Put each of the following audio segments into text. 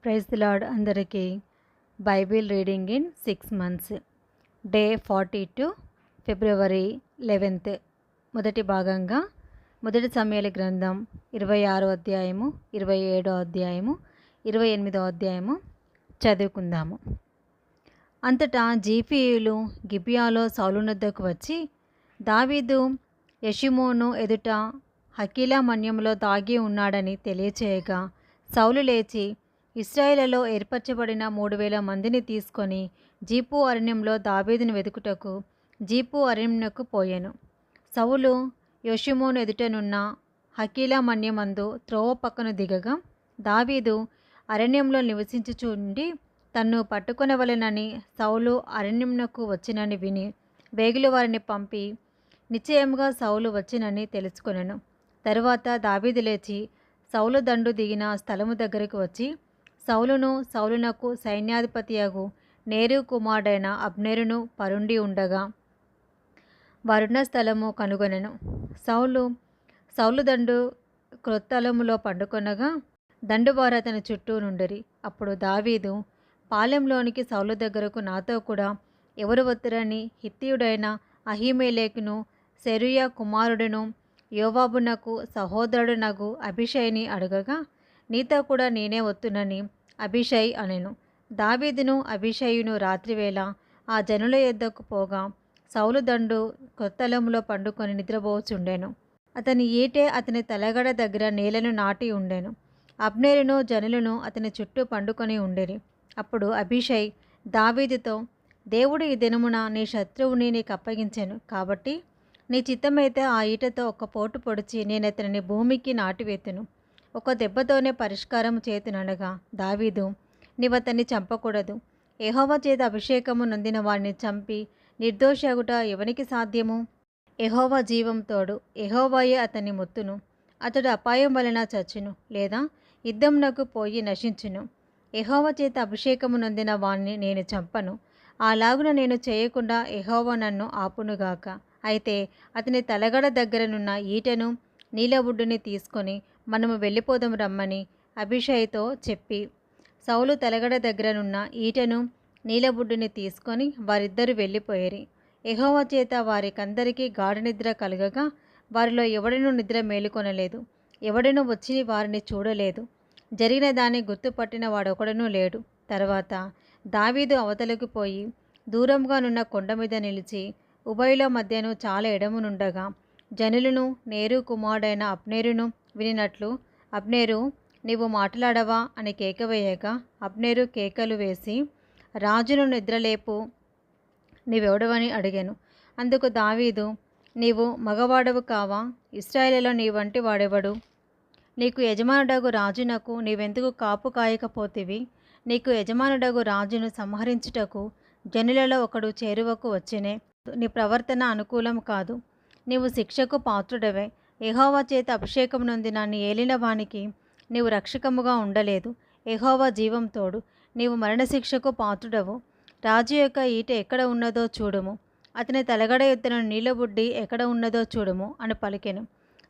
Praise the lord అందరికీ. Bible reading in 6 months. Day 42 ఫిబ్రవరి 11. మొదటి భాగంగా మొదటి సమూయేలు గ్రంథం 26వ అధ్యాయము, 27వ అధ్యాయము, 28వ అధ్యాయము చదువుకుందాము. అంతటా జీఫీయులు గిబియాలో సౌలునొద్దకు వచ్చి, దావీదు యెషిమోను ఎదుట హకీలా మన్యంలో దాగి ఉన్నాడని తెలియచేయగా, సౌలు లేచి ఇశ్రాయేలులో ఏర్పరచబడిన 3000 మందిని తీసుకొని జీఫు అరణ్యంలో దావీదును వెతుకుటకు జీఫు అరణ్యమునకు పోయెను. సౌలు యెషిమోను ఎదుటనున్న హకీలా మన్యమందు త్రోవ పక్కన దిగగా, దావీదు అరణ్యంలో నివసించుచుండి తన్ను పట్టుకొనవలెనని సౌలు అరణ్యమునకు వచ్చినని విని వేగుల వారిని పంపి నిశ్చయముగా సౌలు వచ్చినని తెలుసుకొనెను. తరువాత దావీదు లేచి సౌలు దండు దిగిన స్థలము దగ్గరకు వచ్చి, సౌలునకు సైన్యాధిపతియగు నేరు కుమారుడైన అబ్నేరును పరుండి ఉండగా వారున్న స్థలము కనుగొనెను. సౌలు దండు క్రొత్తలములో పండుకొనగా దండువారు అతని చుట్టూ నుండిరి. అప్పుడు దావీదు పాలెంలోనికి సౌలు దగ్గరకు నాతో కూడా ఎవరు వత్తురని హిత్తీయుడైన అహీమెలెకును సెరూయా కుమారుడును యోవాబునకు సహోదరుడునగు అబీషైని అడగగా, నీతో కూడా నేనే వత్తునని అబీషై అనెను. దావీదును అబీషైయును రాత్రివేళ ఆ జనుల యొద్దకు పోగా సౌలు దండు కొత్తలంలో పండుకొని నిద్రపోచుండెను. అతని ఈటె అతని తలగడ దగ్గర నేలను నాటి ఉండెను. అబ్నేరును జనులను అతని చుట్టూ పండుకొని ఉండిరి. అప్పుడు అబీషై దావీదుతో, దేవుడు ఈ దినమున నీ శత్రువుని నీకు అప్పగించెను కాబట్టి నీ చిత్తమైతే ఆ ఈటతో ఒక పోటు పొడిచి నేనతనిని భూమికి నాటివేతును, ఒక దెబ్బతోనే పరిష్కారం చేతుననగా, దావీదు, నీవతన్ని చంపకూడదు. యెహోవా చేత అభిషేకము నొందిన వాడిని చంపి నిర్దోషగుట ఎవనికి సాధ్యము? యెహోవా జీవం తోడు, యెహోవాయే అతన్ని మొత్తును. అతడు అపాయం వలన చచ్చును, లేదా యుద్ధమునకు పోయి నశించును. యెహోవా చేత అభిషేకము నొందిన వాణ్ణి నేను చంపను. అలాగున నేను చేయకుండా యెహోవా నన్ను ఆపునుగాక. అయితే అతని తలగడ దగ్గరనున్న ఈటెను నీలబుడ్డుని తీసుకొని మనము వెళ్ళిపోదాం రమ్మని అబీషైతో చెప్పి, సౌలు తలగడ దగ్గరనున్న ఈటెను నీలబుడ్డుని తీసుకొని వారిద్దరూ వెళ్ళిపోయిరి. యెహోవా చేత వారికందరికీ గాఢ నిద్ర కలగగా వారిలో ఎవడనూ నిద్ర మేలుకొనలేదు, ఎవడనూ వచ్చి వారిని చూడలేదు. జరిగిన దాన్ని గుర్తుపట్టిన వాడొకడనూ లేడు. తర్వాత దావీదు అవతలకు పోయి దూరంగా నున్న కొండ మీద నిలిచి ఉభయుల మధ్యను చాలా ఎడమునుండగా జనులను నేరు కుమారుడైన అబ్నేరును వినినట్లు, అబ్నేరు, నీవు మాట్లాడవా అని కేక వేయగా, అబ్నేరు కేకలు వేసి, రాజును నిద్రలేపు, నీవెవడవని అడిగాను. అందుకు దావీదు, నీవు మగవాడవు కావా? ఇశ్రాయేలులో నీ వంటి వాడెవడు? నీకు యజమానుడగు రాజునకు నీవెందుకు కాపు కాయకపోతివి? నీకు యజమానుడగు రాజును సంహరించుటకు జనులలో ఒకడు చేరువకు వచ్చెనే. నీ ప్రవర్తన అనుకూలం కాదు. నీవు శిక్షకు పాత్రుడవే. యెహోవా చేత అభిషేకం నొందిన నీ ఏలిన వానికి నీవు రక్షకముగా ఉండలేదు. యెహోవా జీవం తోడు, నీవు మరణశిక్షకు పాత్రుడవు. రాజు యొక్క ఈట ఎక్కడ ఉన్నదో చూడుము, అతని తలగడ ఎత్తున నీలబుడ్డి ఎక్కడ ఉన్నదో చూడుము అని పలికెను.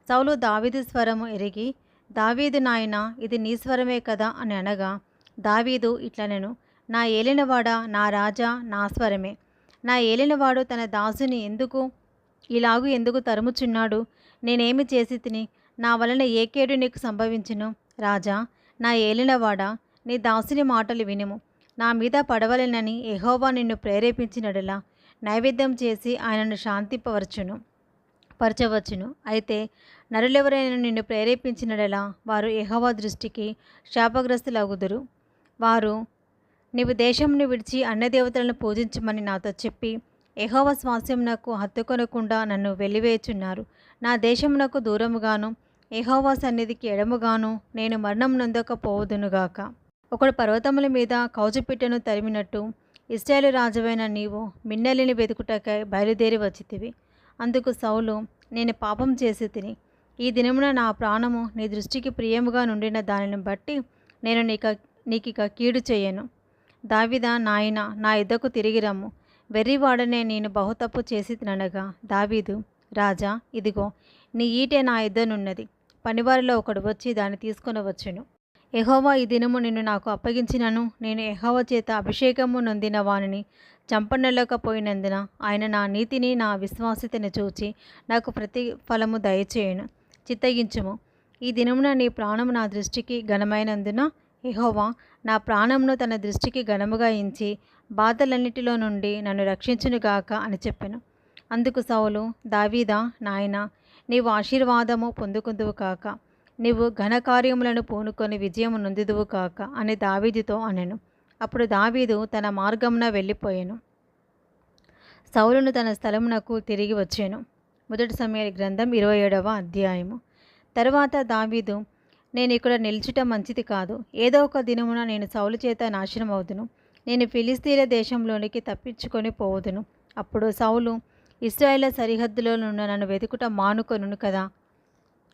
సౌలు దావీదు స్వరము ఎరిగి, దావీదు నాయనా, ఇది నీ స్వరమే కదా అని అనగా, దావీదు ఇట్లనెను, నా ఏలినవాడా, నా రాజా, నా స్వరమే. నా ఏలినవాడు తన దాసుని ఎందుకు తరుముచున్నాడు? నేనేమి చేసి తిని? నా వలన ఏ కేడు నీకు సంభవించును? రాజా, నా ఏలినవాడా, నీ దాసుని మాటలు వినుము. నా మీద పడవలెనని యెహోవా నిన్ను ప్రేరేపించినడలా నైవేద్యం చేసి ఆయనను పరచవచ్చును. అయితే నరులెవరైనా నిన్ను ప్రేరేపించినడలా వారు యెహోవా దృష్టికి శాపగ్రస్తులగుదురు. వారు, నీవు దేశమును విడిచి అన్యదేవతలను పూజించమని నాతో చెప్పి యెహోవా స్వాస్యమునకు హత్తుకొనకుండా నన్ను వెలివేయుచున్నారు. నా దేశమునకు దూరముగాను యెహోవా సన్నిధికి ఎడముగాను నేను మరణం నొందకపోవుదునుగాక. ఒకడు పర్వతముల మీద కౌజుపిట్టను తరిమినట్టు ఇశ్రాయేలు రాజువైన నీవు మిన్నెలిని వెతుకుటకై బయలుదేరి వచ్చితివి. అందుకు సౌలు, నేను పాపం చేసి తిని, ఈ దినమున నా ప్రాణము నీ దృష్టికి ప్రియముగా నుండిన దానిని బట్టి నేను నీకిక కీడు చేయను. దావీదా, నాయనా, నా యుద్ధకు తిరిగి రమ్ము. వెర్రివాడనే నేను బహుతప్పు చేసి తిననగా, దావీదు, రాజా, ఇదిగో నీ ఈటె నా యుద్ధనున్నది. పనివారిలో ఒకడు వచ్చి దాన్ని తీసుకొనవచ్చును. యెహోవా ఈ దినము నిన్ను నాకు అప్పగించినను నేను యెహోవా చేత అభిషేకము నొందిన వానిని చంపనలేకపోయినందున ఆయన నా నీతిని నా విశ్వాస్యతను చూచి నాకు ప్రతిఫలము దయచేయును. చిత్తగించుము. ఈ దినమున నీ ప్రాణము నా దృష్టికి ఘనమైనందున యెహోవా నా ప్రాణమును తన దృష్టికి ఘనముగా ఎంచి బాధలన్నిటిలో నుండి నన్ను రక్షించునుగాక అని చెప్పెను. అందుకు సౌలు, దావీదా నాయనా, నీవు ఆశీర్వాదము పొందుకుందువు కాక, నీవు ఘనకార్యములను పూనుకొని విజయము నొందుదువు కాక అని దావీదుతో అనెను. అప్పుడు దావీదు తన మార్గమున వెళ్ళిపోయెను. సౌలును తన స్థలమునకు తిరిగి వచ్చెను. 1 సమూయేలు గ్రంథం 27వ అధ్యాయము. తరువాత దావీదు, నేను ఇక్కడ నిల్చుట మంచిది కాదు. ఏదో ఒక దినమున నేను సౌలు చేత నాశనమవుదును. నేను ఫిలిస్తీన్ల దేశంలోనికి తప్పించుకొని పోవుదును. అప్పుడు సౌలు, ఇశ్రాయేలు సరిహద్దులో నున్న నన్ను వెతుకుట మానుకొనును కదా,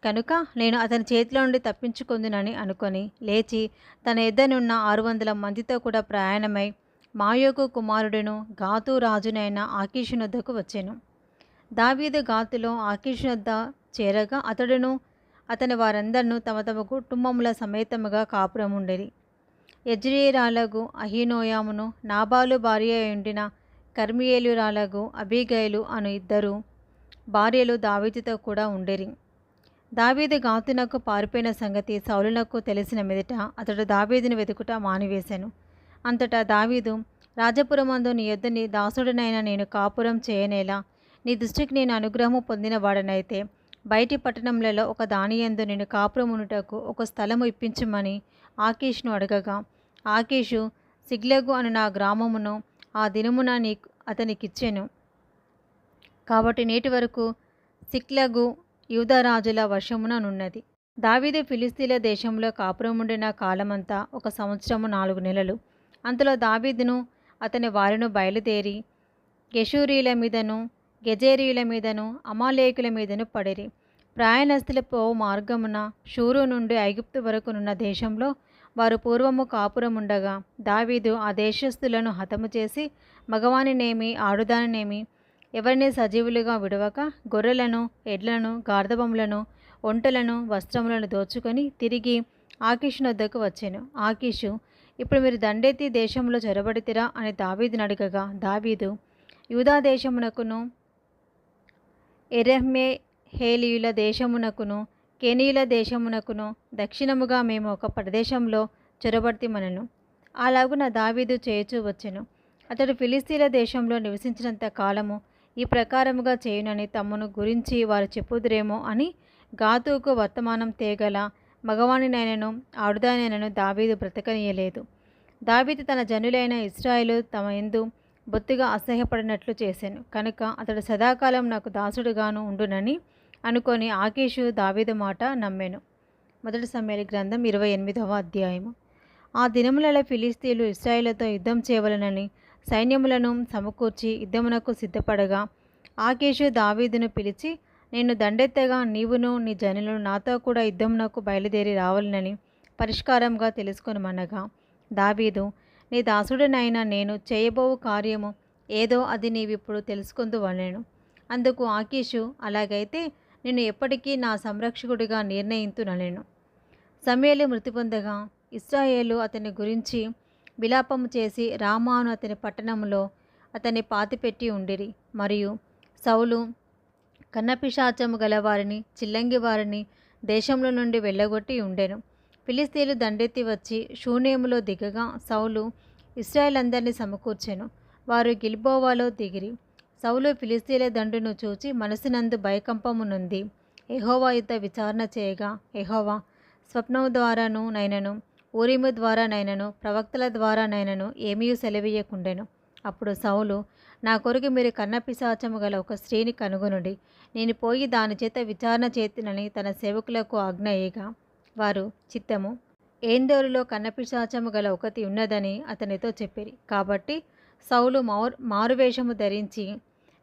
కనుక నేను అతని చేతిలో నుండి తప్పించుకొందునని అనుకొని లేచి తన ఎద్దనున్న 600 మందితో కూడా ప్రయాణమై మాయోకు కుమారుడును గాతు రాజునైన ఆకీషునొద్దకు వచ్చెను. దావీదు గాతులో ఆకీషునొద్ద చేరగా అతడును అతని వారందరినూ తమ తమ కుటుంబముల సమేతముగా కాపురముండిరి. యజ్రీయేలీయురాలగు అహీనోయమును నాబాలు భార్య ఉండిన కర్మియేలీయురాలగు అబీగయలు అను 2 భార్యలు దావీదుతో కూడా ఉండిరి. దావీదు గాతునకు పారిపోయిన సంగతి సౌలునకు తెలిసిన మీదట అతడు దావీదును వెతుకుట మానివేశెను. అంతటా దావీదు, రాజపురమందు నీ యొద్ద నీ దాసుడనైన నేను కాపురం చేయనేలా, నీ దృష్టికి నేను అనుగ్రహము పొందిన వాడనైతే బయటి పట్టణములలో ఒక దానియందు నేను కాపురమునుటకు ఒక స్థలము ఇప్పించమని ఆకీషును అడగగా, ఆకీషు సిగ్లగు అను నా గ్రామమును ఆ దినమున అతనికిచ్చెను. కాబట్టి నేటి వరకు సిక్లగు యూదారాజుల వశమున నున్నది. దావీదు ఫిలిస్తీన్ల దేశంలో కాపురముండిన కాలమంతా 1 సంవత్సరము 4 నెలలు. అంతలో దావీదును అతని వారిను బయలుదేరి గెషూరీల మీదను గెజేరీయుల మీదను అమాలేకుల మీదను పడిరి. ప్రయాణస్థుల పోవు మార్గమున షూరు నుండి ఐగుప్తు వరకు నున్న దేశంలో వారు పూర్వము కాపురముండగా దావీదు ఆ దేశస్థులను హతము చేసి మగవానినేమి ఆడుదానినేమి ఎవరిని సజీవులుగా విడవక గొర్రెలను, ఎడ్లను, గార్ధబములను, ఒంటెలను, వస్త్రములను దోచుకొని తిరిగి ఆకీషునొద్దకు వచ్చెను. ఆకీషు, ఇప్పుడు మీరు దండెత్తి దేశంలో చొరబడితిరా అని దావీదును అడగగా, దావీదు, యూదా దేశమునకును యెరహ్మెయేలీయుల దేశమునకును కేనీయుల దేశమునకును దక్షిణముగా మేము ఒక ప్రదేశంలో చొరబడితిమనెను. అలాగున దావీదు చేయుచూ వచ్చెను. అతడు ఫిలిస్తీన్ల దేశంలో నివసించినంత కాలము ఈ ప్రకారముగా చేయునని తమను గురించి వారు చెప్పుదురేమో అని గాతుకు వర్తమానం తేగల మగవానినైనను ఆడుదానైనను దావీదు బ్రతకనీయలేదు. దావీదు తన జనులైన ఇశ్రాయేలు తమ యందు బొత్తిగా అసహ్యపడినట్లు చేసెను. కనుక అతడు సదాకాలం నాకు దాసుడుగాను ఉండునని అనుకొని ఆకీషు దావీదు మాట నమ్మెను. 1 సమూయేలు గ్రంథం 28వ అధ్యాయము. ఆ దినములలో ఫిలిస్తీన్లు ఇశ్రాయేలుతో యుద్ధం చేయవలెనని సైన్యములను సమకూర్చి యుద్ధమునకు సిద్ధపడగా ఆకీషు దావీదును పిలిచి, నేను దండెత్తగా నీవును నీ జనులను నాతో కూడా యుద్ధమునకు బయలుదేరి రావాలనని పరిష్కారంగా తెలుసుకొనమనగా, దావీదు, నీ దాసుడనైన నేను చేయబోవు కార్యము ఏదో అది నీవిప్పుడు తెలుసుకొందువనెను. అందుకు ఆకీషు, అలాగైతే నేను ఎప్పటికీ నా సంరక్షకుడిగా నిర్ణయింతుననెను. సమూయేలు మృతి పొందగా ఇశ్రాయేలు అతని గురించి విలాపము చేసి రామాను అతని పట్టణంలో అతన్ని పాతిపెట్టి ఉండిరి. మరియు సౌలు కన్నపిశాచము గల వారిని, చిల్లంగి వారిని దేశంలో నుండి వెళ్ళగొట్టి ఉండెను. ఫిలిస్తీన్లు దండెత్తి వచ్చి షూనేములో దిగగా సౌలు ఇశ్రాయేలందరినీ సమకూర్చెను. వారు గిల్బోవాలో దిగిరి. సౌలు ఫిలిస్తీన్ల దండును చూచి మనసునందు భయకంపము నొంది యెహోవా యుద్ధ విచారణ చేయగా, యెహోవా స్వప్నము ద్వారాను నైనను ఊరీము ద్వారానైనను ప్రవక్తల ద్వారానైనను ఏమీ సెలవీయకుండెను. అప్పుడు సౌలు, నా కొరకు మీరు కన్నపిశాచము గల ఒక స్త్రీని కనుగొనుడి, నేను పోయి దాని చేత విచారణ చేతునని తన సేవకులకు ఆజ్ఞ ఇయ్యగా వారు చిత్తము. ఏందోరులో కన్నపిశాచము గల ఒకటి ఉన్నదని అతనితో చెప్పిరి. కాబట్టి సౌలు మారువేషము ధరించి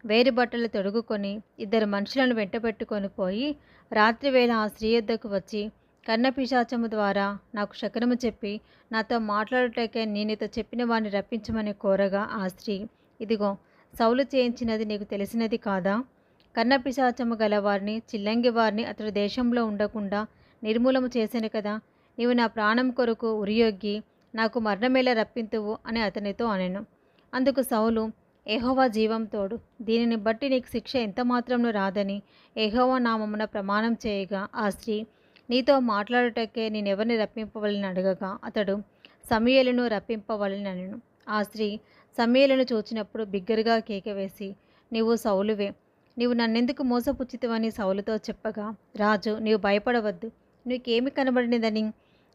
వేరు బట్టలు తొడుగుకొని 2 మనుషులను వెంటబెట్టుకొని పోయి రాత్రివేళ ఆ స్త్రీ యొద్దకు వచ్చి, కన్నపిశాచము ద్వారా నాకు శకునము చెప్పి నాతో మాట్లాడుటకే నేనితో చెప్పిన వారిని రప్పించమని కోరగా ఆ స్త్రీ, ఇదిగో సౌలు చేయించినది నీకు తెలిసినది కాదా? కన్నపిశాచము గల వారిని, చిల్లంగి వారిని అతడు దేశంలో ఉండకుండా నిర్మూలము చేసెను కదా. నీవు నా ప్రాణం కొరకు ఉరియొగ్గి నాకు మరణమేలా రప్పింతువు అని అతనితో అనెను. అందుకు సౌలు, యెహోవా జీవం తోడు, దీనిని బట్టి నీకు శిక్ష ఎంతమాత్రమును రాదని యెహోవా నామమున ప్రమాణం చేయగా, ఆ స్త్రీ, నీతో మాట్లాడుటకే నేనెవరిని రప్పింపవలెనని అడగగా, అతడు సమూయేలును రప్పింపవలెననెను. ఆ స్త్రీ సమూయేలును చూచినప్పుడు బిగ్గరగా కేకవేసి, నీవు సౌలువే, నీవు నన్నెందుకు మోసపుచ్చితివని సౌలుతో చెప్పగా, రాజు, నీవు భయపడవద్దు, నీకేమి కనబడినదని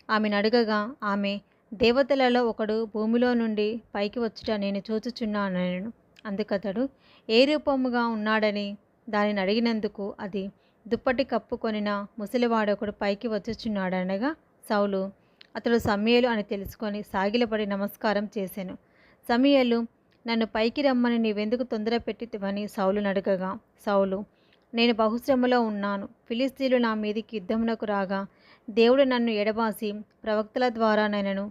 ఆమెను అడగగా, ఆమె, దేవతలలో ఒకడు భూమిలో నుండి పైకి వచ్చుట నేను చూచుచున్నానెను. అందుకతడు ఏ రూపముగా ఉన్నాడని దానిని అడిగినందుకు, అది దుప్పటి కప్పుకొనిన ముసలివాడొకడు పైకి వచ్చుచున్నాడనగా, సౌలు అతడు సమూయేలు అని తెలుసుకొని సాగిలపడి నమస్కారం చేసెను. సమూయేలు, నన్ను పైకి రమ్మని నీవెందుకు తొందర పెట్టితివని సౌలును అడగగా, సౌలు, నేను బహుశ్రమలో ఉన్నాను, ఫిలిస్తీయులు నా మీదికి యుద్ధమునకు రాగా దేవుడు నన్ను ఎడబాసి ప్రవక్తల ద్వారానైనను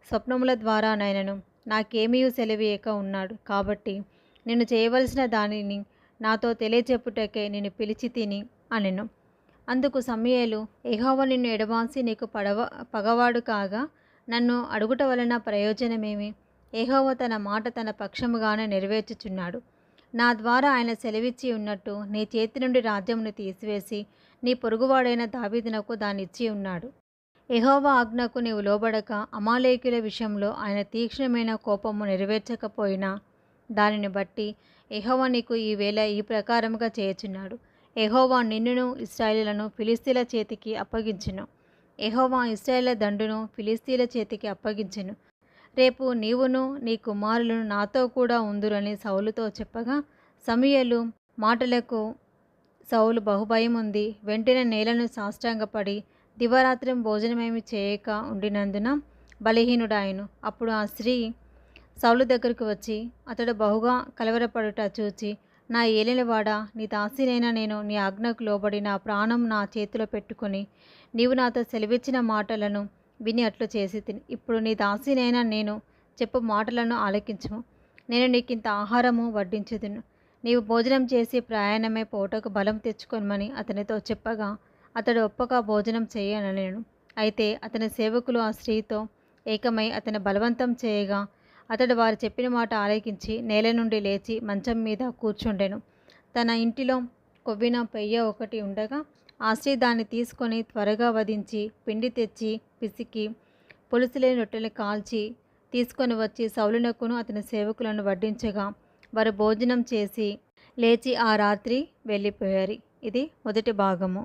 స్వప్నముల ద్వారానైనను నాకేమీ సెలవీయక ఉన్నాడు. కాబట్టి నేను చేయవలసిన దానిని నాతో తెలియచెప్పుటకే నేను పిలిచి తిని అనెను. అందుకు సమూయేలు, యెహోవా నిన్ను ఎడబాసి నీకు పగవాడు కాగా నన్ను అడుగుట వలన ప్రయోజనమేమి? యెహోవా తన మాట తన పక్షముగానే నెరవేర్చుచున్నాడు. నా ద్వారా ఆయన సెలవిచ్చి ఉన్నట్టు నీ చేతి నుండి రాజ్యమును తీసివేసి నీ పొరుగువాడైన దావీదునకు దాన్ని ఇచ్చి ఉన్నాడు. యెహోవా ఆజ్ఞకు నీవు లోబడక అమాలేకీయుల విషయంలో ఆయన తీక్ష్ణమైన కోపము నెరవేర్చకపోయినా దానిని బట్టి యెహోవా నీకు ఈవేళ ఈ ప్రకారముగా చేయుచున్నాడు. యెహోవా నిన్నును ఇశ్రాయేలులను ఫిలిస్తీయుల చేతికి అప్పగించును. యెహోవా ఇశ్రాయేలు దండును ఫిలిస్తీయుల చేతికి అప్పగించెను. రేపు నీవును నీ కుమారులను నాతో కూడా ఉందురని సౌలుతో చెప్పగా, సమూయేలు మాటలకు సౌలు బహుభయముంది వెంటనే నేలను సాష్టాంగపడి దివారాత్రం భోజనమేమి చేయక ఉండినందున బలహీనుడాయను. అప్పుడు ఆ స్త్రీ సౌలు దగ్గరకు వచ్చి అతడు బహుగా కలవరపడుట చూచి, నా ఏలినవాడా, నీ దాసినైనా నేను నీ ఆజ్ఞకు లోబడి నా ప్రాణం నా చేతిలో పెట్టుకుని నీవు నాతో సెలవిచ్చిన మాటలను విని అట్లు చేసి తిని. ఇప్పుడు నీ దాసినైనా నేను చెప్పు మాటలను ఆలకించుము. నేను నీకింత ఆహారము వడ్డించుదును. నీవు భోజనం చేసి ప్రయాణమై పోటకు బలం తెచ్చుకొనమని అతనితో చెప్పగా, అతడు ఒప్పక భోజనం చేయనలేను. అయితే అతని సేవకులు ఆ స్త్రీతో ఏకమై అతని బలవంతం చేయగా, అతడు వారు చెప్పిన మాట ఆలకించి నేల నుండి లేచి మంచం మీద కూర్చుండెను. తన ఇంటిలో కొవ్విన పెయ్య ఒకటి ఉండగా ఆ స్త్రీ దాన్ని తీసుకొని త్వరగా వధించి పిండి తెచ్చి పిసికి పులుసులేని రొట్టెలు కాల్చి తీసుకొని వచ్చి సౌలునకును అతని సేవకులను వడ్డించగా వారు భోజనం చేసి లేచి ఆ రాత్రి వెళ్ళిపోయారు. ఇది మొదటి భాగము.